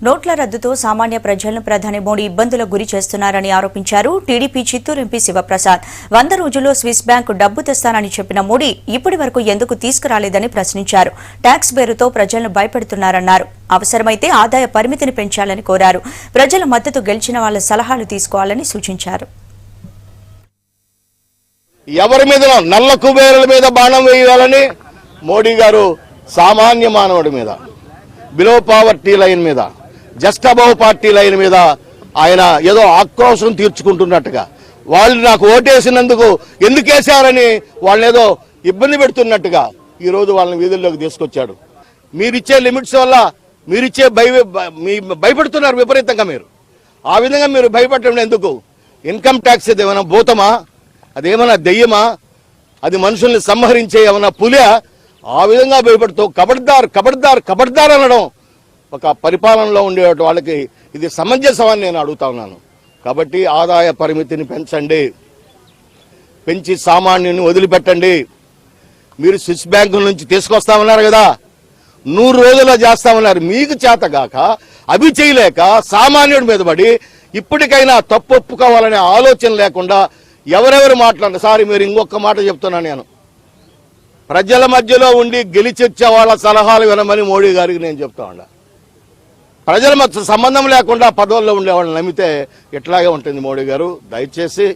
నోట్ల రద్దుతో సామాన్య ప్రజలను ప్రధాని మోడీ ఇబ్బందులకు గురి చేస్తున్నారని ఆరోపించారు టీడీపీ చిత్తూరు ఎంపీ శివప్రసాద్. 100 రోజుల్లో స్విస్ బ్యాంకు డబ్బు తెస్తానని చెప్పిన మోడీ ఇప్పటి వరకు ఎందుకు తీసుకురాలేదని ప్రశ్నించారు. ట్యాక్స్ పేరుతో ప్రజలను భయపెడుతున్నారన్నారు. అవసరమైతే ఆదాయ పరిమితిని పెంచాలని కోరారు. ప్రజల మద్దతు గెలిచిన వాళ్ల సలహాలు తీసుకోవాలని సూచించారు. ఎవరి మీద నల్ల కుబేరుల మీద బాణం వేయాలని మోడీ గారు సామాన్య మానవుడి మీద, బిలో పావర్టీ లైన్ మీద, జస్ట్ అబౌవ్ పార్టీ లైన్ మీద ఆయన ఏదో ఆక్రోశం తీర్చుకుంటున్నట్టుగా, వాళ్ళు నాకు ఓటేసినందుకు ఎందుకు వేశారని వాళ్ళని ఏదో ఇబ్బంది పెడుతున్నట్టుగా ఈరోజు వాళ్ళని వీధుల్లోకి తీసుకొచ్చాడు. మీరిచ్చే లిమిట్స్ వల్ల మీరిచ్చే భయపడుతున్నారు విపరీతంగా. మీరు ఆ విధంగా మీరు భయపడటం ఎందుకు? ఇన్కమ్ ట్యాక్స్ ఏమైనా భూతమా? అదేమన్నా దెయ్యమా? అది మనుషుల్ని సంహరించే ఏమన్నా పులియా? ఆ విధంగా భయపడుతూ కబడ్దార్ కబడ్దార్ కబడ్దార్ అనడం ఒక పరిపాలనలో ఉండే వాళ్ళకి ఇది సమంజసమని నేను అడుగుతా ఉన్నాను. కాబట్టి ఆదాయ పరిమితిని పెంచండి, పెంచి సామాన్యుని వదిలిపెట్టండి. మీరు స్విస్ బ్యాంకుల నుంచి తీసుకొస్తామన్నారు కదా, 100 రోజుల్లో చేస్తామన్నారు. మీకు చేతగాక అవి చేయలేక సామాన్యుడి మీద పడి ఇప్పటికైనా తప్పు ఒప్పుకోవాలనే ఆలోచన లేకుండా ఎవరెవరు మాట్లాడారు. సారీ, మీరు ఇంకొక మాట చెప్తున్నాను. నేను ప్రజల మధ్యలో ఉండి గెలిచొచ్చే వాళ్ళ సలహాలు వినమని మోడీ గారికి నేను చెప్తా ఉన్నా. ప్రజల మధ్య సంబంధం లేకుండా పదవుల్లో ఉండే వాళ్ళని నమ్మితే ఇట్లాగే ఉంటుంది. మోడీ గారు దయచేసి